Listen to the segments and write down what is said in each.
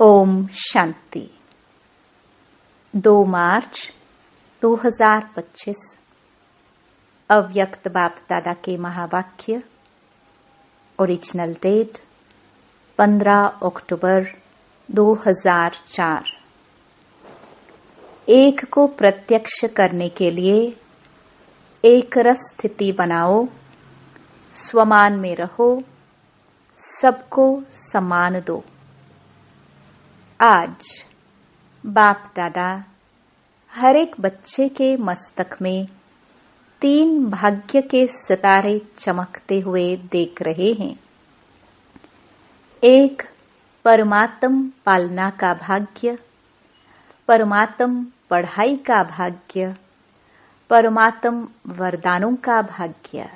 ओम शांति। 2 मार्च 2025 अव्यक्त बाप दादा के महावाक्य। ओरिजिनल डेट 15 अक्टूबर 2004। एक को प्रत्यक्ष करने के लिए एक रस स्थिति बनाओ, स्वमान में रहो, सबको सम्मान दो। आज बाप दादा हर एक बच्चे के मस्तक में 3 भाग्य के सितारे चमकते हुए देख रहे हैं। एक परमात्म पालना का भाग्य, परमात्म पढ़ाई का भाग्य, परमात्म वरदानों का भाग्य।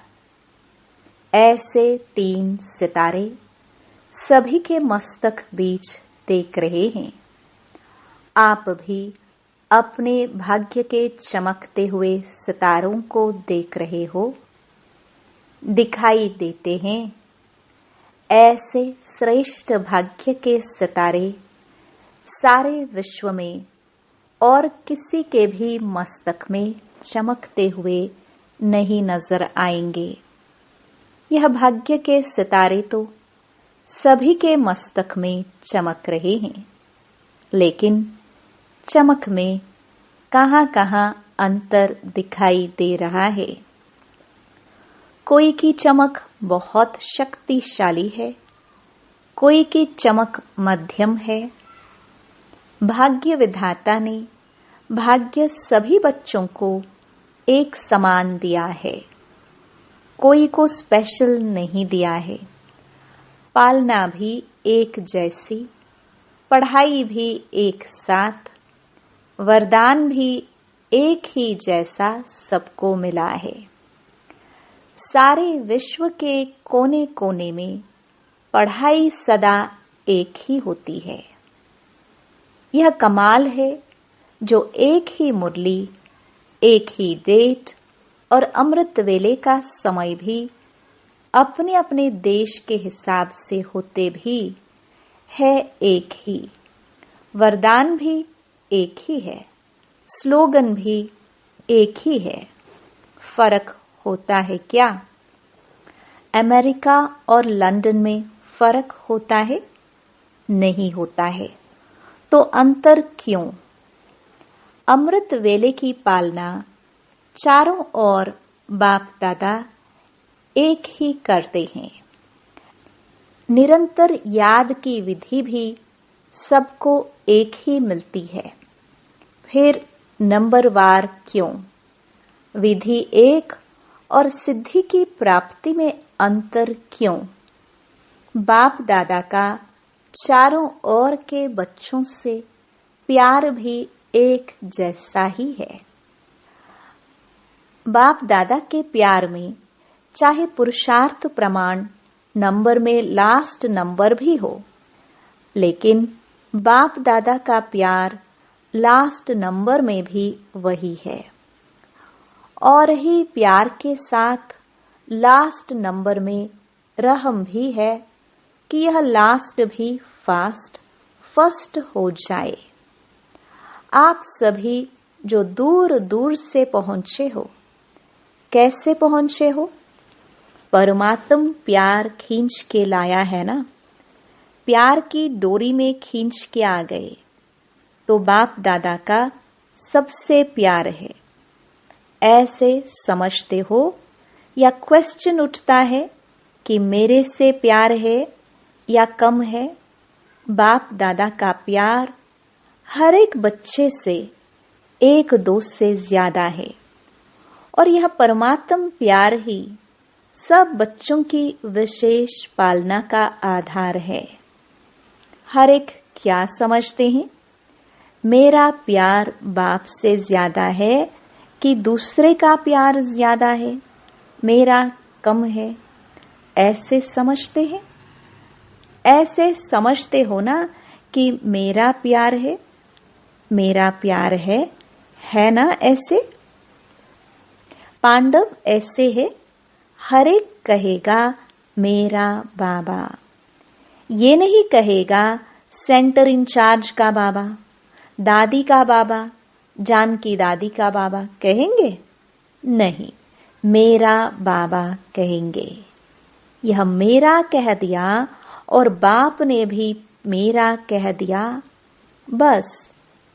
ऐसे 3 सितारे सभी के मस्तक बीच देख रहे हैं। आप भी अपने भाग्य के चमकते हुए सितारों को देख रहे हो, दिखाई देते हैं। ऐसे श्रेष्ठ भाग्य के सितारे सारे विश्व में और किसी के भी मस्तक में चमकते हुए नहीं नजर आएंगे। यह भाग्य के सितारे तो सभी के मस्तक में चमक रहे हैं, लेकिन चमक में कहां-कहां अंतर दिखाई दे रहा है। कोई की चमक बहुत शक्तिशाली है, कोई की चमक मध्यम है। भाग्य विधाता ने भाग्य सभी बच्चों को एक समान दिया है, कोई को स्पेशल नहीं दिया है। पालना भी एक जैसी, पढ़ाई भी एक साथ, वरदान भी एक ही जैसा सबको मिला है। सारे विश्व के कोने कोने में पढ़ाई सदा एक ही होती है। यह कमाल है जो एक ही मुरली, एक ही डेट और अमृत वेले का समय भी अपने अपने देश के हिसाब से होते भी है एक ही। वरदान भी एक ही है, स्लोगन भी एक ही है। फर्क होता है क्या? अमेरिका और लंदन में फर्क होता है? नहीं होता है। तो अंतर क्यों? अमृत वेले की पालना चारों ओर बाप दादा एक ही करते हैं। निरंतर याद की विधि भी सबको एक ही मिलती है। फिर नंबरवार क्यों? विधि एक और सिद्धि की प्राप्ति में अंतर क्यों? बाप दादा का चारों ओर के बच्चों से प्यार भी एक जैसा ही है। बाप दादा के प्यार में चाहे पुरुषार्थ प्रमाण नंबर में लास्ट नंबर भी हो, लेकिन बाप दादा का प्यार लास्ट नंबर में भी वही है। और ही प्यार के साथ लास्ट नंबर में रहम भी है कि यह लास्ट भी फर्स्ट हो जाए। आप सभी जो दूर दूर से पहुंचे हो, कैसे पहुंचे हो? परमात्म प्यार खींच के लाया है ना। प्यार की डोरी में खींच के आ गए तो बाप दादा का सबसे प्यार है। ऐसे समझते हो या क्वेश्चन उठता है कि मेरे से प्यार है या कम है? बाप दादा का प्यार हर एक बच्चे से 1-2 से ज्यादा है। और यह परमात्म प्यार ही सब बच्चों की विशेष पालना का आधार है। हर एक क्या समझते हैं? मेरा प्यार बाप से ज्यादा है कि दूसरे का प्यार ज्यादा है, मेरा कम है। ऐसे समझते हैं? ऐसे समझते हो ना कि मेरा प्यार है, मेरा प्यार है ना? ऐसे पांडव ऐसे है, हर एक कहेगा मेरा बाबा। ये नहीं कहेगा सेंटर इंचार्ज का बाबा, दादी का बाबा, जानकी दादी का बाबा कहेंगे? नहीं, मेरा बाबा कहेंगे। यह मेरा कह दिया और बाप ने भी मेरा कह दिया। बस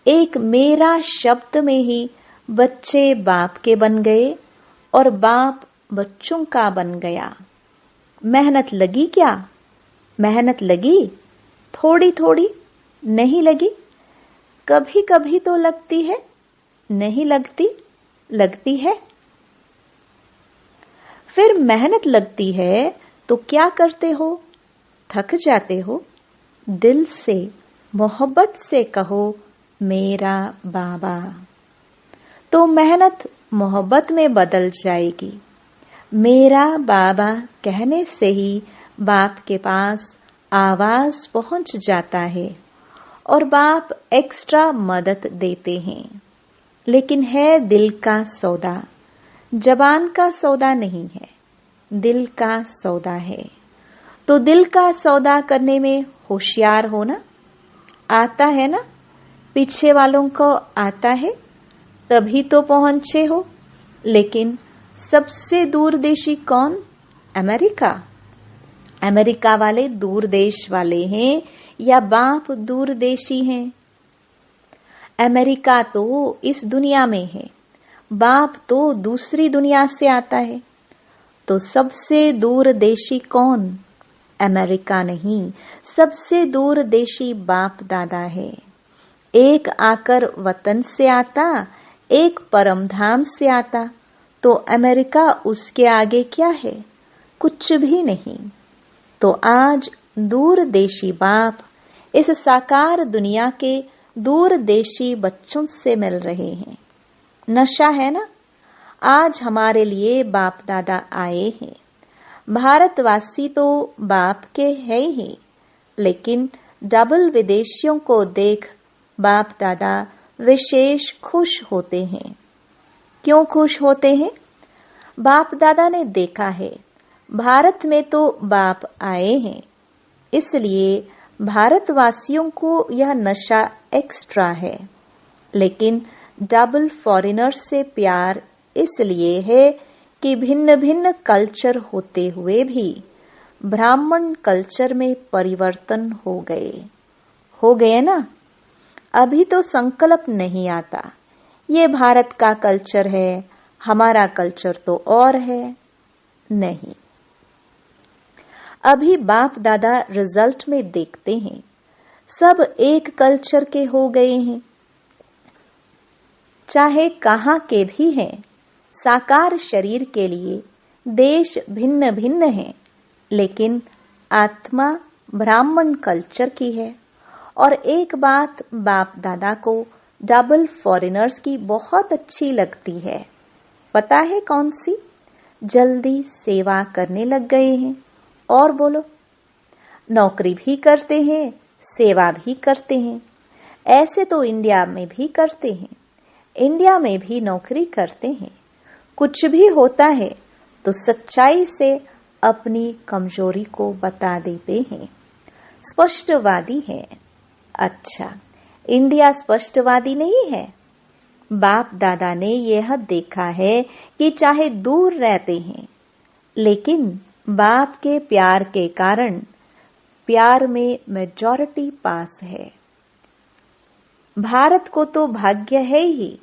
एक मेरा शब्द में ही बच्चे बाप के बन गए और बाप बच्चों का बन गया। मेहनत लगी क्या? मेहनत लगी? थोड़ी थोड़ी? नहीं लगी? कभी कभी तो लगती है, नहीं लगती? लगती है। फिर मेहनत लगती है तो क्या करते हो? थक जाते हो? दिल से मोहब्बत से कहो मेरा बाबा, तो मेहनत मोहब्बत में बदल जाएगी। मेरा बाबा कहने से ही बाप के पास आवाज पहुंच जाता है और बाप एक्स्ट्रा मदद देते हैं। लेकिन है दिल का सौदा, जबान का सौदा नहीं है, दिल का सौदा है। तो दिल का सौदा करने में होशियार होना आता है ना? पीछे वालों को आता है, तभी तो पहुंचे हो। लेकिन सबसे दूर देशी कौन? अमेरिका। अमेरिका वाले दूर देश वाले हैं या बाप दूर देशी हैं? अमेरिका तो इस दुनिया में है, बाप तो दूसरी दुनिया से आता है। तो सबसे दूर देशी कौन? अमेरिका नहीं, सबसे दूर देशी बाप दादा है। एक आकर वतन से आता, एक परमधाम से आता, तो अमेरिका उसके आगे क्या है? कुछ भी नहीं। तो आज दूर देशी बाप इस साकार दुनिया के दूर देशी बच्चों से मिल रहे हैं। नशा है ना? आज हमारे लिए बाप दादा आए हैं। भारतवासी तो बाप के है ही, लेकिन डबल विदेशियों को देख बाप दादा विशेष खुश होते हैं। क्यों खुश होते हैं? बाप दादा ने देखा है भारत में तो बाप आए हैं, इसलिए भारतवासियों को यह नशा एक्स्ट्रा है। लेकिन डबल फॉरेनर से प्यार इसलिए है कि भिन्न भिन्न कल्चर होते हुए भी ब्राह्मण कल्चर में परिवर्तन हो गए ना। अभी तो संकल्प नहीं आता, ये भारत का कल्चर है, हमारा कल्चर तो और है। नहीं, अभी बाप दादा रिजल्ट में देखते हैं सब एक कल्चर के हो गए हैं, चाहे कहां के भी हैं। साकार शरीर के लिए देश भिन्न भिन्न है, लेकिन आत्मा ब्राह्मण कल्चर की है। और एक बात बाप दादा को डबल फॉरेनर्स की बहुत अच्छी लगती है, पता है कौन सी? जल्दी सेवा करने लग गए हैं। और बोलो, नौकरी भी करते हैं, सेवा भी करते हैं। ऐसे तो इंडिया में भी करते हैं, इंडिया में भी नौकरी करते हैं। कुछ भी होता है तो सच्चाई से अपनी कमजोरी को बता देते हैं। स्पष्टवादी है। अच्छा, इंडिया स्पष्टवादी नहीं है। बाप दादा ने यह देखा है कि चाहे दूर रहते हैं, लेकिन बाप के प्यार के कारण प्यार में मेजॉरिटी पास है। भारत को तो भाग्य है ही,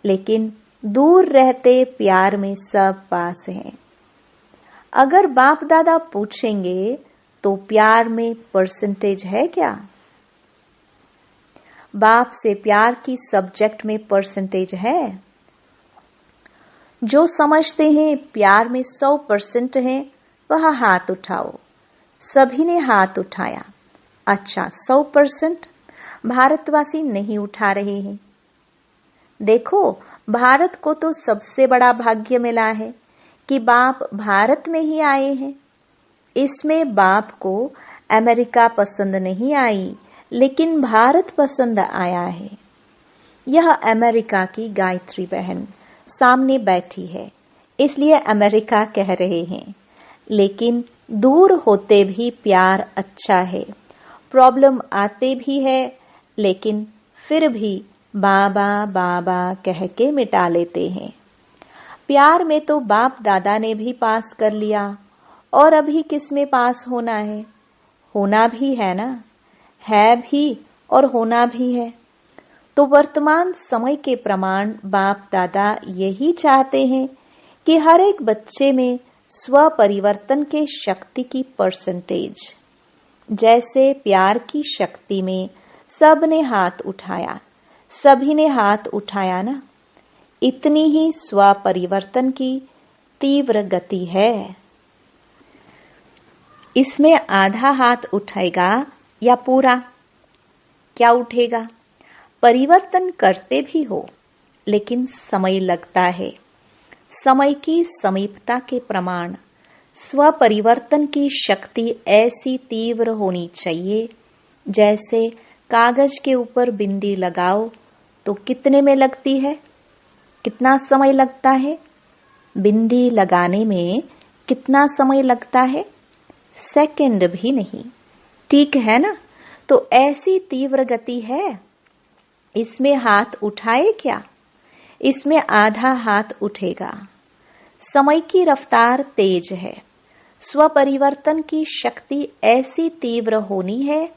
लेकिन दूर रहते प्यार में सब पास हैं। अगर बाप दादा पूछेंगे तो प्यार में परसेंटेज है क्या? बाप से प्यार की सब्जेक्ट में परसेंटेज है? जो समझते हैं प्यार में 100% है वह हाथ उठाओ। सभी ने हाथ उठाया। अच्छा, 100% भारतवासी नहीं उठा रहे हैं। देखो, भारत को तो सबसे बड़ा भाग्य मिला है कि बाप भारत में ही आए हैं। इसमें बाप को अमेरिका पसंद नहीं आई, लेकिन भारत पसंद आया है। यह अमेरिका की गायत्री बहन सामने बैठी है, इसलिए अमेरिका कह रहे हैं। लेकिन दूर होते भी प्यार अच्छा है प्रॉब्लम आते भी है, लेकिन फिर भी बाबा बाबा कह के मिटा लेते हैं। प्यार में तो बाप दादा ने भी पास कर लिया, और अभी किस में पास होना है? होना भी है ना, है भी और होना भी है। तो वर्तमान समय के प्रमाण बाप दादा यही चाहते हैं कि हर एक बच्चे में स्व परिवर्तन के शक्ति की परसेंटेज, जैसे प्यार की शक्ति में सब ने हाथ उठाया, सभी ने हाथ उठाया ना, इतनी ही स्व परिवर्तन की तीव्र गति है। इसमें आधा हाथ उठेगा या पूरा? क्या उठेगा? परिवर्तन करते भी हो, लेकिन समय लगता है। समय की समीपता के प्रमाण स्व परिवर्तन की शक्ति ऐसी तीव्र होनी चाहिए, जैसे कागज के ऊपर बिंदी लगाओ तो कितने में लगती है? कितना समय लगता है? बिंदी लगाने में कितना समय लगता है? सेकंड भी नहीं। ठीक है ना? तो ऐसी तीव्र गति है। इसमें हाथ उठाए क्या? इसमें आधा हाथ उठेगा। समय की रफ्तार तेज है। स्व परिवर्तन की शक्ति ऐसी तीव्र होनी है,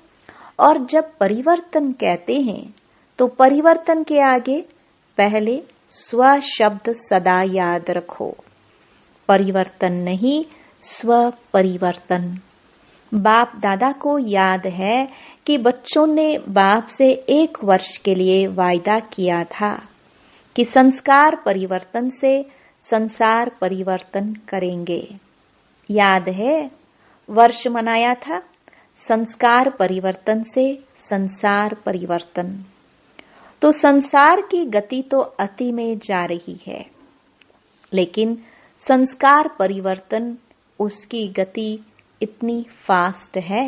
और जब परिवर्तन कहते हैं तो परिवर्तन के आगे पहले स्व शब्द सदा याद रखो। परिवर्तन नहीं, स्व परिवर्तन। बाप दादा को याद है कि बच्चों ने बाप से 1 वर्ष के लिए वायदा किया था कि संस्कार परिवर्तन से संसार परिवर्तन करेंगे। याद है? वर्ष मनाया था संस्कार परिवर्तन से संसार परिवर्तन। तो संसार की गति तो अति में जा रही है, लेकिन संस्कार परिवर्तन उसकी गति इतनी फास्ट है।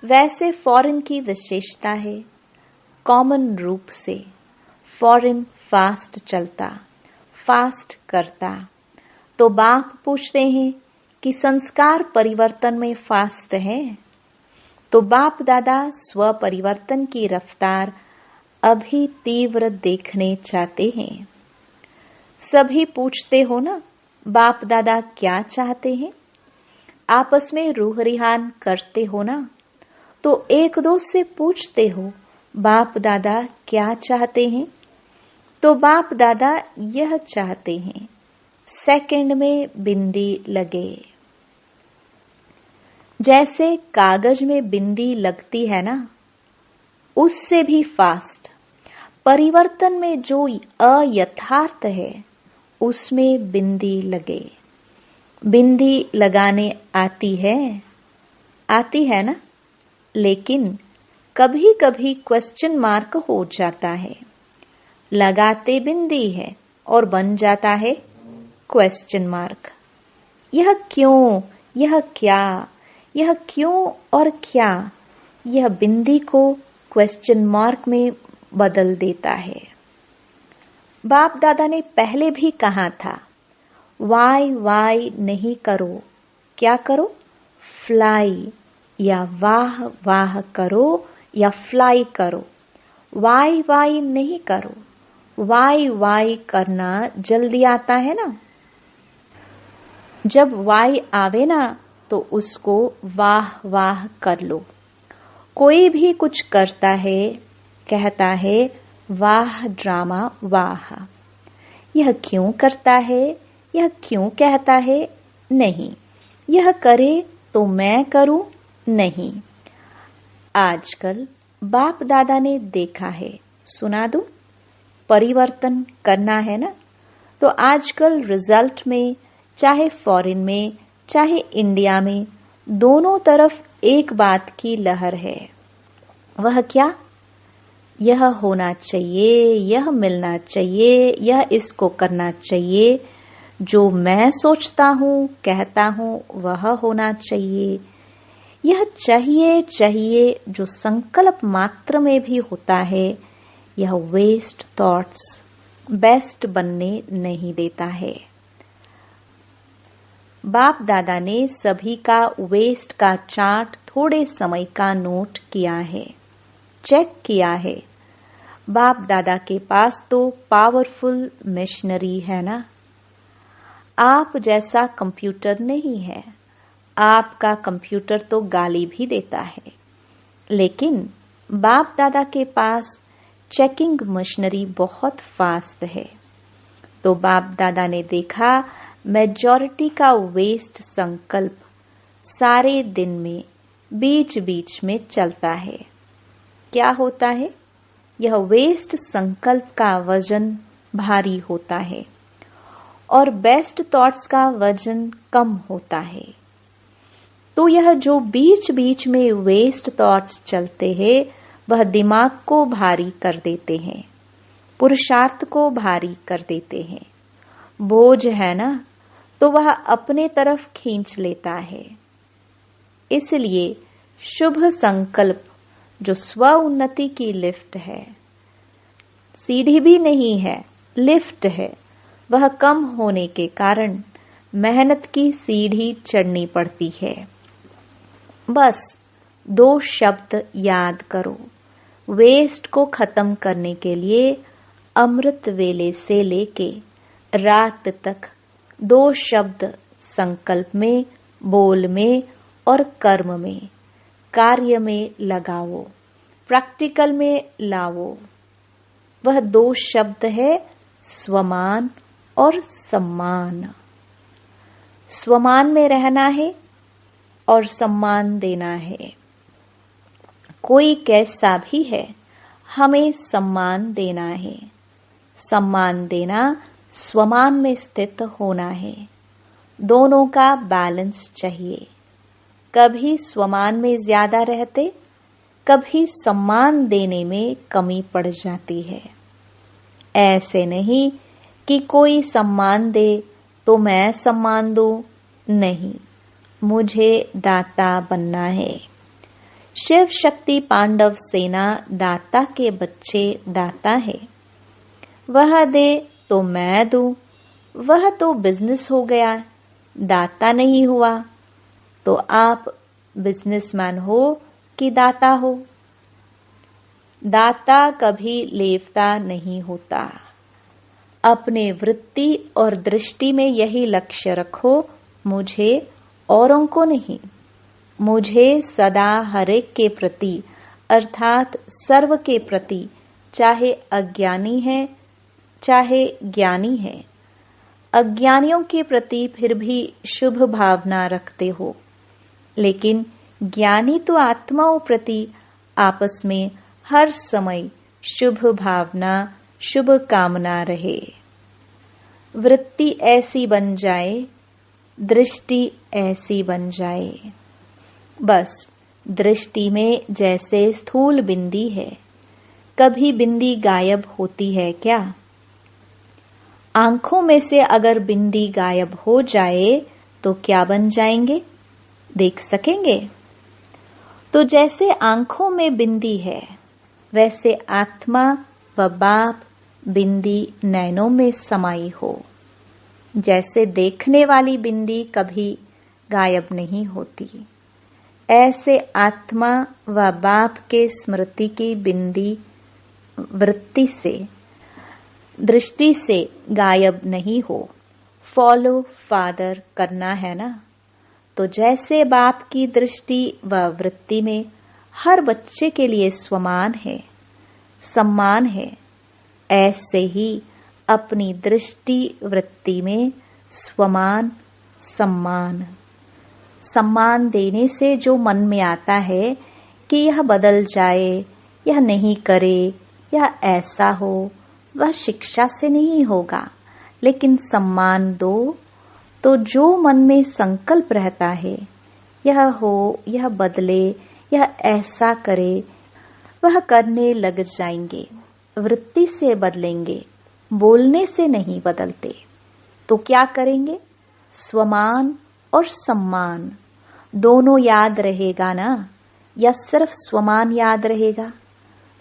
वैसे फॉरेन की विशेषता है, कॉमन रूप से फॉरेन फास्ट चलता, फास्ट करता। तो बाप पूछते हैं कि संस्कार परिवर्तन में फास्ट है, तो बाप दादा स्व परिवर्तन की रफ्तार अभी तीव्र देखने चाहते हैं। सभी पूछते हो ना, बाप दादा क्या चाहते हैं? आपस में रूह रिहान करते हो ना, तो एक दो से पूछते हो बाप दादा क्या चाहते हैं? तो बाप दादा यह चाहते हैं, सेकंड में बिंदी लगे। जैसे कागज में बिंदी लगती है ना, उससे भी फास्ट। परिवर्तन में जो अयथार्थ है, उसमें बिंदी लगे। बिंदी लगाने आती है ना, लेकिन कभी कभी क्वेश्चन मार्क हो जाता है। लगाते बिंदी है और बन जाता है क्वेश्चन मार्क। यह क्यों, यह क्या, यह क्यों और क्या, यह बिंदी को क्वेश्चन मार्क में बदल देता है। बाप दादा ने पहले भी कहा था, वाई नहीं करो, क्या करो? फ्लाई, या वाह वाह करो या फ्लाई करो। वाई नहीं करो। वाई करना जल्दी आता है ना। जब वाई आवे ना, तो उसको वाह वाह कर लो। कोई भी कुछ करता है, कहता है वाह ड्रामा वाह। यह क्यों करता है, यह क्यों कहता है? नहीं। यह करे तो मैं करूं? नहीं। आजकल बाप दादा ने देखा है, सुना दूं? परिवर्तन करना है ना, तो आजकल रिजल्ट में, चाहे फॉरेन में चाहे इंडिया में, दोनों तरफ एक बात की लहर है। वह क्या? यह होना चाहिए, यह मिलना चाहिए, यह इसको करना चाहिए। जो मैं सोचता हूं, कहता हूं, वह होना चाहिए। यह चाहिए जो संकल्प मात्र में भी होता है, यह वेस्ट थॉट्स बेस्ट बनने नहीं देता है। बाप दादा ने सभी का वेस्ट का चार्ट थोड़े समय का नोट किया है, चेक किया है। बाप दादा के पास तो पावरफुल मशीनरी है ना। आप जैसा कंप्यूटर नहीं है। आपका कंप्यूटर तो गाली भी देता है, लेकिन बाप दादा के पास चेकिंग मशीनरी बहुत फास्ट है। तो बाप दादा ने देखा मेजॉरिटी का वेस्ट संकल्प सारे दिन में बीच बीच में चलता है। क्या होता है? यह वेस्ट संकल्प का वजन भारी होता है और बेस्ट थॉट्स का वजन कम होता है। तो यह जो बीच बीच में वेस्ट थॉट्स चलते हैं, वह दिमाग को भारी कर देते हैं, पुरुषार्थ को भारी कर देते हैं। बोझ है ना, तो वह अपने तरफ खींच लेता है। इसलिए शुभ संकल्प जो स्व उन्नति की लिफ्ट है, सीढ़ी भी नहीं है, लिफ्ट है, वह कम होने के कारण मेहनत की सीढ़ी चढ़नी पड़ती है। बस 2 शब्द याद करो। वेस्ट को खत्म करने के लिए अमृत वेले से लेके रात तक 2 शब्द संकल्प में, बोल में और कर्म में, कार्य में लगाओ, प्रैक्टिकल में लाओ। वह 2 शब्द है स्वमान और सम्मान। स्वमान में रहना है और सम्मान देना है। कोई कैसा भी है, हमें सम्मान देना है। सम्मान देना स्वमान में स्थित होना है। दोनों का बैलेंस चाहिए। कभी स्वमान में ज्यादा रहते, कभी सम्मान देने में कमी पड़ जाती है। ऐसे नहीं कि कोई सम्मान दे तो मैं सम्मान दूं, नहीं, मुझे दाता बनना है। शिव शक्ति पांडव सेना दाता के बच्चे दाता है। वह दे तो मैं दूं, वह तो बिजनेस हो गया, दाता नहीं हुआ। तो आप बिजनेसमैन हो कि दाता हो? दाता कभी लेवता नहीं होता। अपने वृत्ति और दृष्टि में यही लक्ष्य रखो, मुझे औरों को नहीं। मुझे सदा हरेक के प्रति अर्थात सर्व के प्रति, चाहे अज्ञानी है चाहे ज्ञानी है। अज्ञानियों के प्रति फिर भी शुभ भावना रखते हो, लेकिन ज्ञानी तो आत्माओं प्रति आपस में हर समय शुभ भावना, शुभ कामना रहे। वृत्ति ऐसी बन जाए, दृष्टि ऐसी बन जाए। बस दृष्टि में जैसे स्थूल बिंदी है, कभी बिंदी गायब होती है क्या? आंखों में से अगर बिंदी गायब हो जाए तो क्या बन जाएंगे? देख सकेंगे? तो जैसे आंखों में बिंदी है, वैसे आत्मा व बाप बिंदी नैनों में समाई हो। जैसे देखने वाली बिंदी कभी गायब नहीं होती, ऐसे आत्मा व बाप के स्मृति की बिंदी वृत्ति से, दृष्टि से गायब नहीं हो। फॉलो फादर करना है ना। तो जैसे बाप की दृष्टि व वृत्ति में हर बच्चे के लिए स्वमान है, सम्मान है, ऐसे ही अपनी दृष्टि वृत्ति में स्वमान, सम्मान। सम्मान देने से जो मन में आता है कि यह बदल जाए, यह नहीं करे, यह ऐसा हो, वह शिक्षा से नहीं होगा। लेकिन सम्मान दो तो जो मन में संकल्प रहता है, यह हो, यह बदले, यह ऐसा करे, वह करने लग जाएंगे। वृत्ति से बदलेंगे, बोलने से नहीं बदलते। तो क्या करेंगे? स्वमान और सम्मान दोनों याद रहेगा ना, या सिर्फ स्वमान याद रहेगा?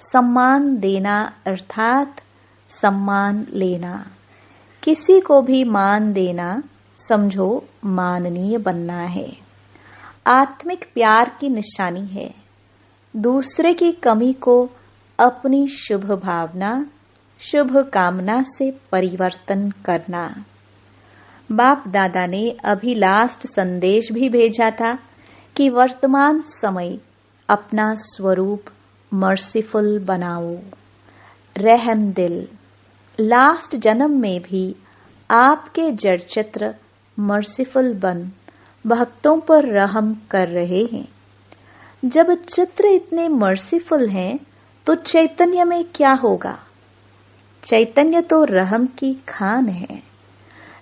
सम्मान देना अर्थात सम्मान लेना। किसी को भी मान देना समझो माननीय बनना है। आत्मिक प्यार की निशानी है दूसरे की कमी को अपनी शुभ भावना, शुभ कामना से परिवर्तन करना। बाप दादा ने अभी लास्ट संदेश भी भेजा था कि वर्तमान समय अपना स्वरूप मर्सीफुल बनाओ, रहम दिल। लास्ट जन्म में भी आपके जड़ चित्र मर्सीफुल बन भक्तों पर रहम कर रहे हैं। जब चित्र इतने मर्सीफुल हैं तो चैतन्य में क्या होगा? चैतन्य तो रहम की खान है।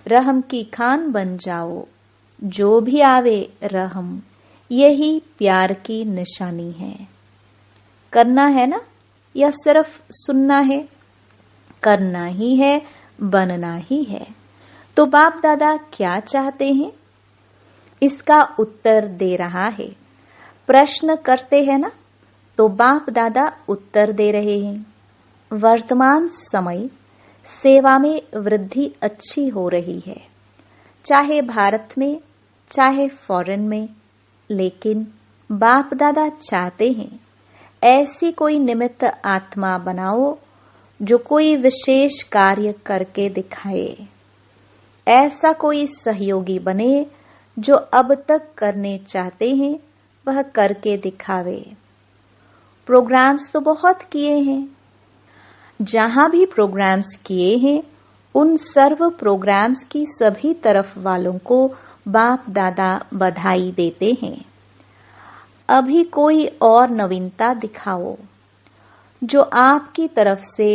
रहम की खान बन जाओ, जो भी आवे रहम, यही प्यार की निशानी है। करना है ना, या सिर्फ सुनना है? करना ही है, बनना ही है। तो बाप दादा क्या चाहते हैं? इसका उत्तर दे रहा है। प्रश्न करते हैं ना, तो बाप दादा उत्तर दे रहे हैं। वर्तमान समय सेवा में वृद्धि अच्छी हो रही है, चाहे भारत में चाहे फॉरेन में। लेकिन बाप दादा चाहते हैं ऐसी कोई निमित्त आत्मा बनाओ जो कोई विशेष कार्य करके दिखाए। ऐसा कोई सहयोगी बने जो अब तक करने चाहते हैं वह करके दिखावे। प्रोग्राम्स तो बहुत किए हैं। जहां भी प्रोग्राम्स किए हैं उन सर्व प्रोग्राम्स की सभी तरफ वालों को बाप दादा बधाई देते हैं। अभी कोई और नवीनता दिखाओ जो आपकी तरफ से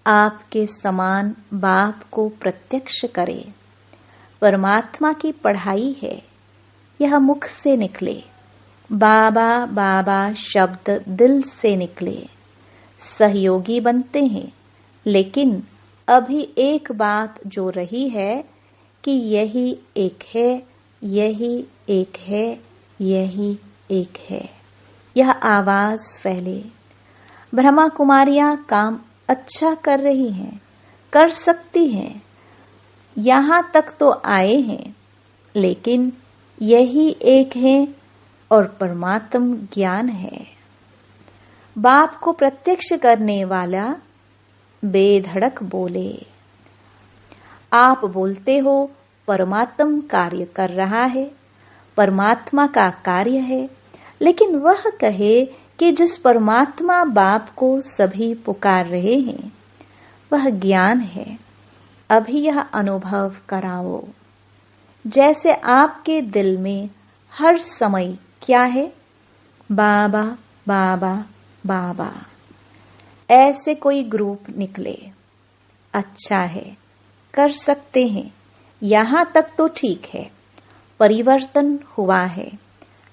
आपके समान बाप को प्रत्यक्ष करे। परमात्मा की पढ़ाई है, यह मुख से निकले। बाबा बाबा शब्द दिल से निकले। सहयोगी बनते हैं, लेकिन अभी एक बात जो रही है कि यही एक है, यही एक है, यही एक है। यह आवाज फैले। ब्रह्मा कुमारियां काम अच्छा कर रही हैं, कर सकती हैं, यहां तक तो आए हैं, लेकिन यही एक है और परमात्म ज्ञान है। बाप को प्रत्यक्ष करने वाला बेधड़क बोले। आप बोलते हो परमात्म कार्य कर रहा है, परमात्मा का कार्य है, लेकिन वह कहे कि जिस परमात्मा बाप को सभी पुकार रहे हैं वह ज्ञान है। अभी यह अनुभव कराओ। जैसे आपके दिल में हर समय क्या है? बाबा बाबा बाबा। ऐसे कोई ग्रुप निकले, अच्छा है, कर सकते हैं, यहां तक तो ठीक है। परिवर्तन हुआ है,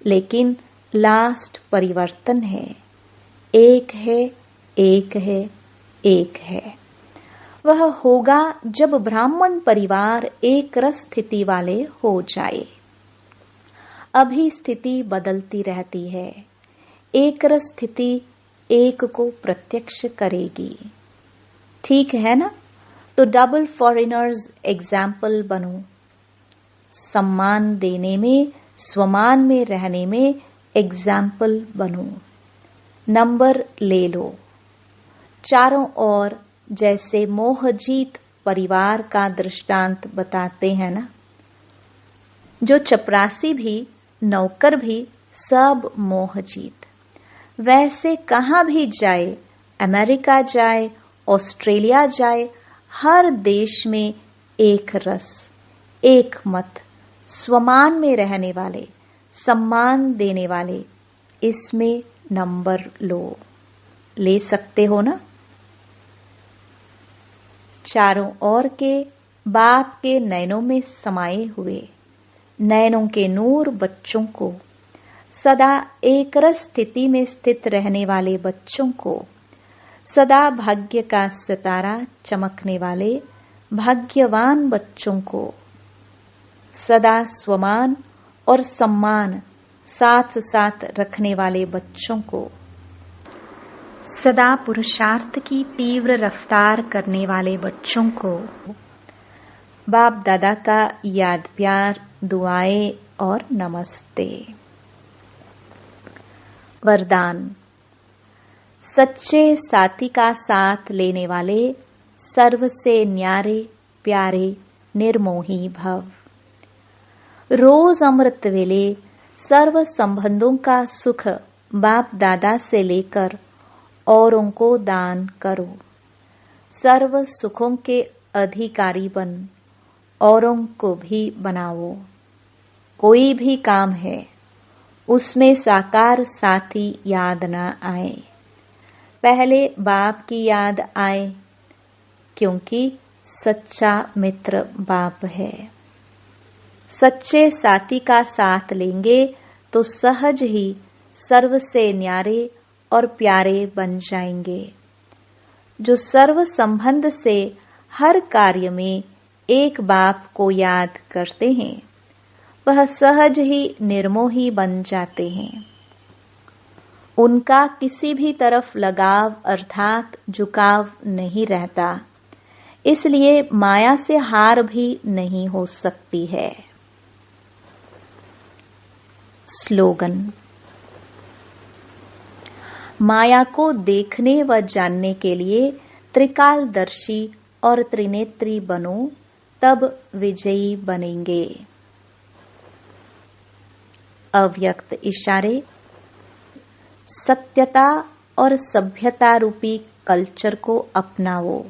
लेकिन लास्ट परिवर्तन है। एक है, एक है, एक है। वह होगा जब ब्राह्मण परिवार एक रस स्थिति वाले हो जाए। अभी स्थिति बदलती रहती है। एक रस स्थिति एक को प्रत्यक्ष करेगी। ठीक है ना? तो डबल फॉरेनर्स एग्जाम्पल बनो। सम्मान देने में, स्वमान में रहने में एग्जाम्पल बनो। नंबर ले लो। चारों ओर जैसे मोहजीत परिवार का दृष्टांत बताते हैं ना, जो चपरासी भी नौकर भी सब मोहजीत। वैसे कहां भी जाए, अमेरिका जाए, ऑस्ट्रेलिया जाए, हर देश में एक रस, एक मत, स्वमान में रहने वाले, सम्मान देने वाले, इसमें नंबर लो। ले सकते हो ना? चारों ओर के बाप के नयनों में समाये हुए नयनों के नूर बच्चों को, सदा एक रस स्थिति में स्थित रहने वाले बच्चों को, सदा भाग्य का सितारा चमकने वाले भाग्यवान बच्चों को, सदा स्वमान और सम्मान साथ साथ रखने वाले बच्चों को, सदा पुरुषार्थ की तीव्र रफ्तार करने वाले बच्चों को, बाप दादा का याद प्यार, दुआएं और नमस्ते। वरदान। सच्चे साथी का साथ लेने वाले सर्व से न्यारे प्यारे निर्मोही भव। रोज अमृत वेले सर्व संबंधों का सुख बाप दादा से लेकर औरों को दान करो। सर्व सुखों के अधिकारी बन औरों को भी बनाओ। कोई भी काम है उसमें साकार साथी याद न आए, पहले बाप की याद आए, क्योंकि सच्चा मित्र बाप है। सच्चे साथी का साथ लेंगे तो सहज ही सर्व से न्यारे और प्यारे बन जाएंगे। जो सर्व संबंध से हर कार्य में एक बाप को याद करते हैं, वह सहज ही निर्मोही बन जाते हैं। उनका किसी भी तरफ लगाव अर्थात झुकाव नहीं रहता, इसलिए माया से हार भी नहीं हो सकती है। स्लोगन। माया को देखने व जानने के लिए त्रिकालदर्शी और त्रिनेत्री बनो, तब विजयी बनेंगे। अव्यक्त इशारे। सत्यता और सभ्यता रूपी कल्चर को अपनाओ।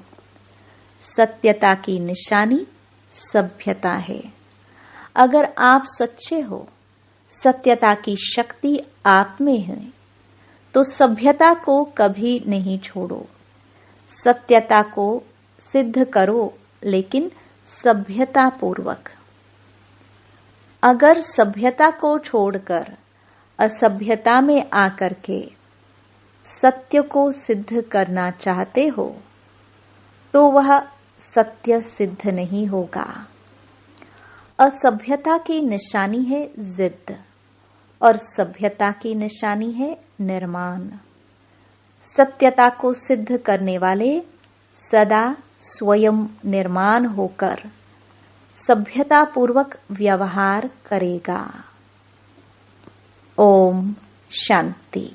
सत्यता की निशानी सभ्यता है। अगर आप सच्चे हो, सत्यता की शक्ति आप में है, तो सभ्यता को कभी नहीं छोड़ो। सत्यता को सिद्ध करो, लेकिन सभ्यता पूर्वक। अगर सभ्यता को छोड़कर असभ्यता में आकर के सत्य को सिद्ध करना चाहते हो, तो वह सत्य सिद्ध नहीं होगा। असभ्यता की निशानी है जिद और सभ्यता की निशानी है निर्माण। सत्यता को सिद्ध करने वाले सदा स्वयं निर्माण होकर सभ्यता पूर्वक व्यवहार करेगा। ओम शांति।